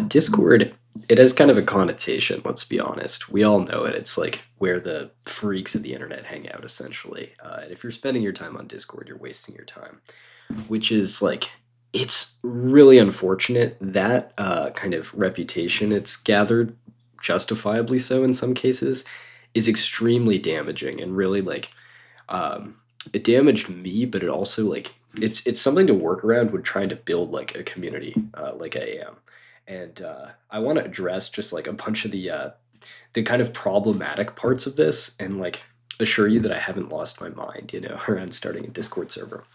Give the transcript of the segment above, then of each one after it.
Discord, it has kind of a connotation, let's be honest. We all know it. It's like where the freaks of the internet hang out, essentially. And if you're spending your time on Discord, you're wasting your time, which is like, it's really unfortunate that kind of reputation it's gathered, justifiably so in some cases, is extremely damaging and really um, it damaged me, but it also it's something to work around when trying to build like a community like I am. And I want to address just like a bunch of the kind of problematic parts of this and like assure you that I haven't lost my mind, around starting a Discord server.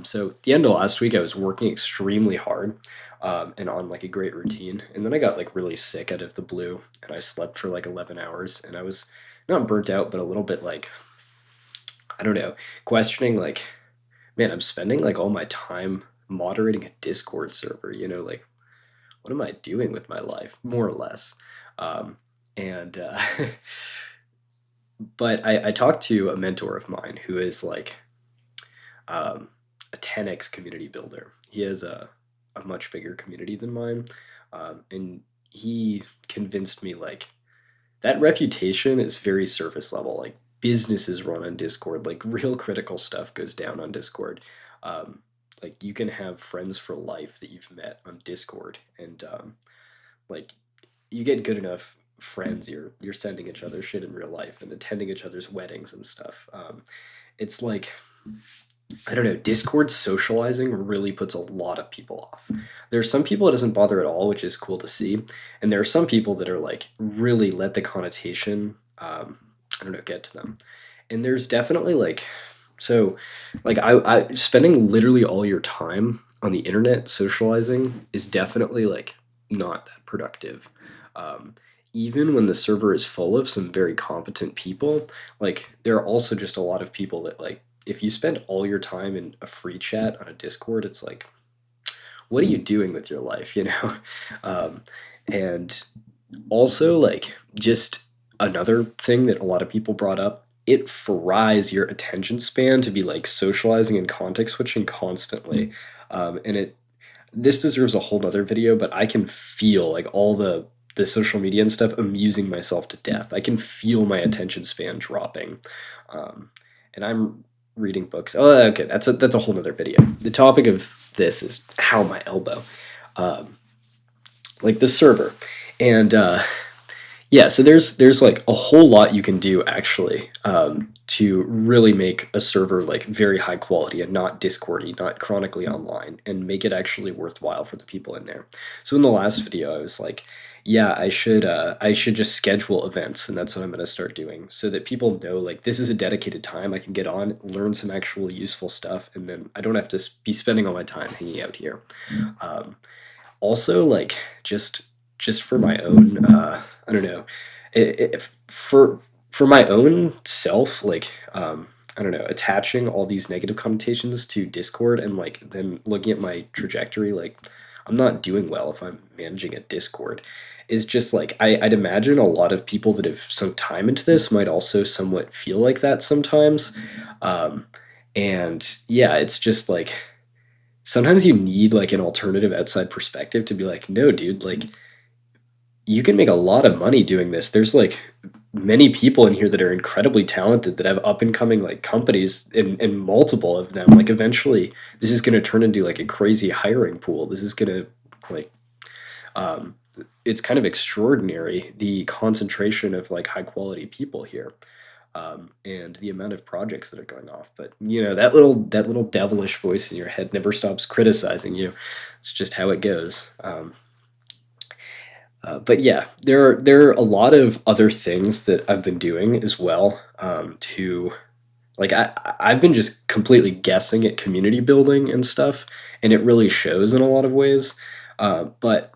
So at the end of last week, I was working extremely hard and on like a great routine, and then I got like really sick out of the blue, and I slept for like 11 hours, and I was not burnt out, but a little bit like I don't know, questioning like, man, I'm spending like all my time moderating a Discord server, like what am I doing with my life, more or less. And but I talked to a mentor of mine who is like a 10x community builder. He has a much bigger community than mine, and he convinced me like that reputation is very surface level. Like businesses run on Discord, like real critical stuff goes down on Discord. Um, like you can have friends for life that you've met on Discord, and like you get good enough friends, you're sending each other shit in real life and attending each other's weddings and stuff. It's like I don't know, Discord socializing really puts a lot of people off. There are some people it doesn't bother at all, which is cool to see, and there are some people that are like really let the connotation, I don't know, get to them. And there's definitely like, so, like I spending literally all your time on the internet socializing is definitely like not that productive. Um, Even when the server is full of some very competent people, like there are also just a lot of people that like if you spend all your time in a free chat on a Discord, it's like, what are you doing with your life, Um, and also, like, just another thing that a lot of people brought up, it fries your attention span to be like socializing and context switching constantly. And this deserves a whole nother video, but I can feel like all the social media and stuff amusing myself to death. I can feel my attention span dropping. And I'm reading books. Oh, okay, that's a whole nother video. The topic of this is how my elbow, um, like the server, and yeah. So there's like a whole lot you can do actually to really make a server like very high quality and not Discordy, not chronically online, and make it actually worthwhile for the people in there. So in the last video, I was like, yeah, I should just schedule events, and that's what I'm gonna start doing, so that people know like this is a dedicated time I can get on, learn some actual useful stuff, and then I don't have to be spending all my time hanging out here. Um, Also, like just for my own, I don't know, for my own self, like I don't know, attaching all these negative connotations to Discord and like then looking at my trajectory, like I'm not doing well if I'm managing a Discord. Is just like I'd imagine a lot of people that have sunk time into this might also somewhat feel like that sometimes. Um, and yeah, it's just like sometimes you need like an alternative outside perspective to be like, no, dude, like you can make a lot of money doing this. There's like many people in here that are incredibly talented that have up and coming like companies and multiple of them. Like eventually this is going to turn into like a crazy hiring pool. This is going to like, um, it's kind of extraordinary the concentration of like high quality people here, and the amount of projects that are going off. But that little devilish voice in your head never stops criticizing you. It's just how it goes. But yeah, there are a lot of other things that I've been doing as well, to like I've been just completely guessing at community building and stuff, and it really shows in a lot of ways. But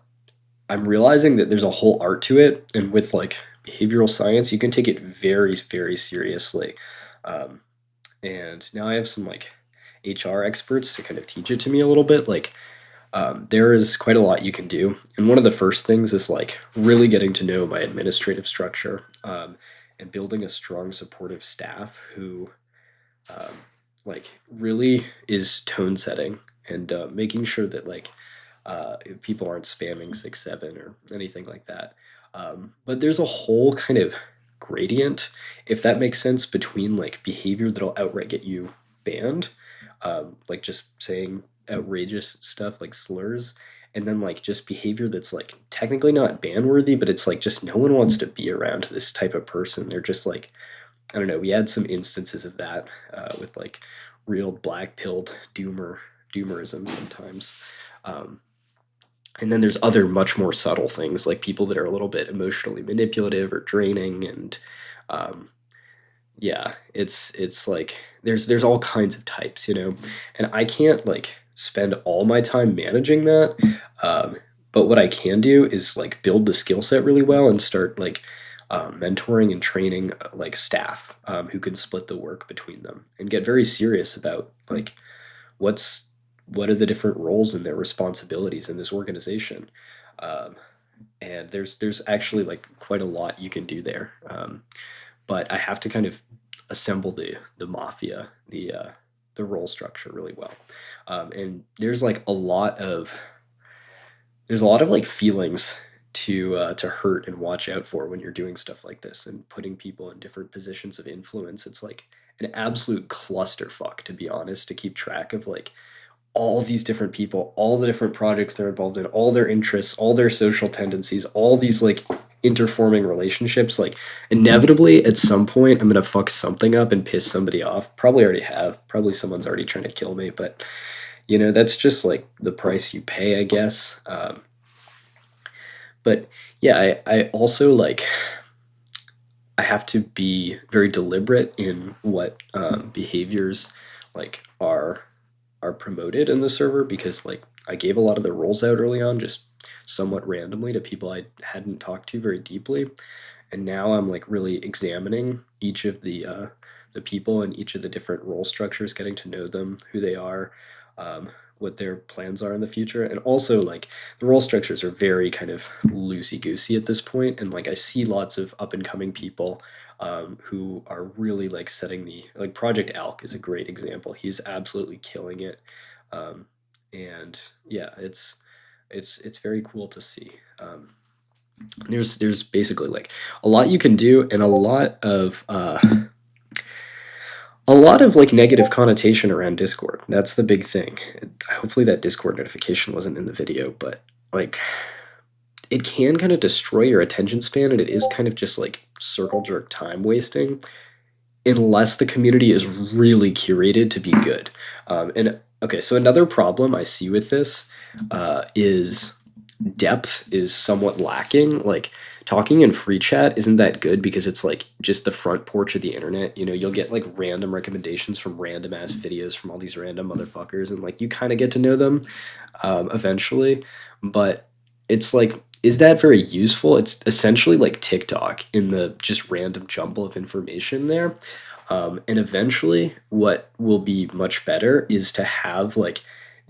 I'm realizing that there's a whole art to it, and with like behavioral science, you can take it very, very seriously. Um, and now I have some like HR experts to kind of teach it to me a little bit. Like, there is quite a lot you can do, and one of the first things is like really getting to know my administrative structure, and building a strong, supportive staff who um, like really is tone setting and making sure that like People aren't spamming 6-7 or anything like that. But there's a whole kind of gradient, if that makes sense, between like behavior that'll outright get you banned, like just saying outrageous stuff like slurs, and then like just behavior that's like technically not ban worthy, but it's like just no one wants to be around this type of person. They're just like, I don't know. We had some instances of that with like real black pilled doomerism sometimes. Um, and then there's other much more subtle things like people that are a little bit emotionally manipulative or draining, and um, yeah, it's like there's all kinds of types, and I can't like spend all my time managing that. Um, but what I can do is like build the skill set really well and start like mentoring and training like staff who can split the work between them and get very serious about like what's what are the different roles and their responsibilities in this organization. Um, and there's actually like quite a lot you can do there. But I have to kind of assemble the mafia, the role structure really well. And there's a lot of like feelings to hurt and watch out for when you're doing stuff like this and putting people in different positions of influence. It's like an absolute clusterfuck, to be honest, to keep track of like all these different people, all the different projects they're involved in, all their interests, all their social tendencies, all these like interforming relationships. Like inevitably at some point I'm gonna fuck something up and piss somebody off. Probably already have. Probably someone's already trying to kill me, but that's just like the price you pay, I guess. But yeah, I also like I have to be very deliberate in what behaviors like are promoted in the server, because like I gave a lot of the roles out early on just somewhat randomly to people I hadn't talked to very deeply, and now I'm like really examining each of the people and each of the different role structures, getting to know them, who they are, what their plans are in the future, and also like the role structures are very kind of loosey goosey at this point, and like I see lots of up and coming people who are really like setting the like Project Alk is a great example. He's absolutely killing it, um, and yeah, it's very cool to see. There's basically like a lot you can do and a lot of like negative connotation around Discord. That's the big thing. Hopefully that Discord notification wasn't in the video, but like it can kind of destroy your attention span, and it is kind of just like circle jerk time wasting unless the community is really curated to be good. And okay, so another problem I see with this is depth is somewhat lacking. Like talking in free chat isn't that good because it's like just the front porch of the internet. You'll get like random recommendations from random ass videos from all these random motherfuckers, and like you kind of get to know them eventually. But it's like, is that very useful? It's essentially like TikTok in the just random jumble of information there. And eventually, what will be much better is to have like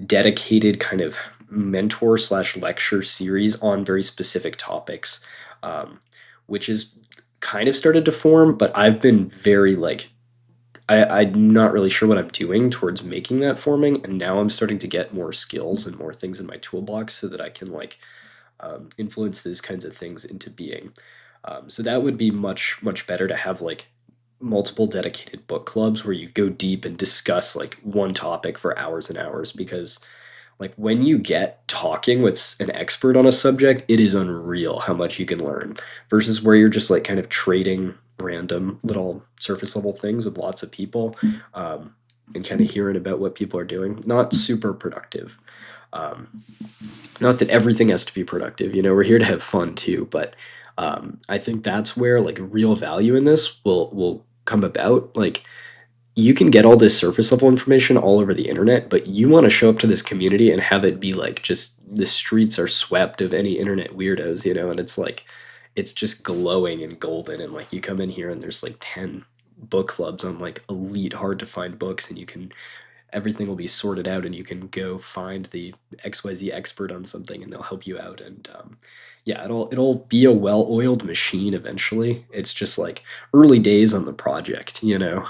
dedicated kind of mentor slash lecture series on very specific topics, um, which is kind of started to form, but I've been very like, I'm not really sure what I'm doing towards making that forming, and now I'm starting to get more skills and more things in my toolbox so that I can like influence those kinds of things into being. So that would be much much better to have like multiple dedicated book clubs where you go deep and discuss like one topic for hours and hours, because like when you get talking with an expert on a subject, it is unreal how much you can learn versus where you're just like kind of trading random little surface level things with lots of people, and kind of hearing about what people are doing. Not super productive. um, Not that everything has to be productive, we're here to have fun too, but I think that's where like real value in this will come about. Like you can get all this surface level information all over the internet, but you want to show up to this community and have it be like just the streets are swept of any internet weirdos, and it's like it's just glowing and golden, and like you come in here and there's like 10 book clubs on like elite hard to find books, and you can everything will be sorted out and you can go find the XYZ expert on something and they'll help you out. And yeah, it'll be a well-oiled machine eventually. It's just like early days on the project, you know.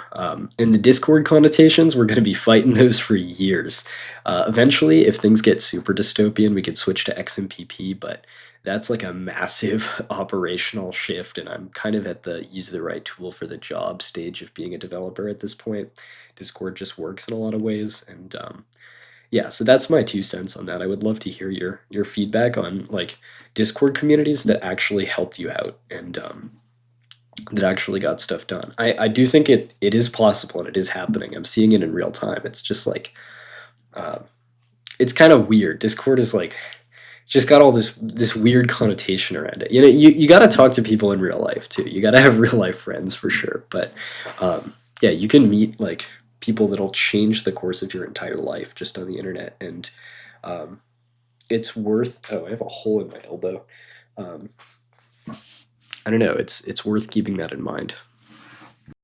And the Discord connotations, we're going to be fighting those for years. Eventually, if things get super dystopian, we could switch to XMPP, but that's like a massive operational shift, and I'm kind of at the use the right tool for the job stage of being a developer at this point. Discord just works in a lot of ways, and yeah, so that's my 2 cents on that. I would love to hear your feedback on like Discord communities that actually helped you out and that actually got stuff done. I do think it is possible and it is happening. I'm seeing it in real time. It's just like uh, it's kind of weird. Discord is like it's just got all this weird connotation around it. You know, you got to talk to people in real life too. You got to have real life friends for sure. But yeah, you can meet like people that'll change the course of your entire life just on the internet, and um, it's worth. Oh, I have a hole in my elbow. Um, I don't know. It's worth keeping that in mind.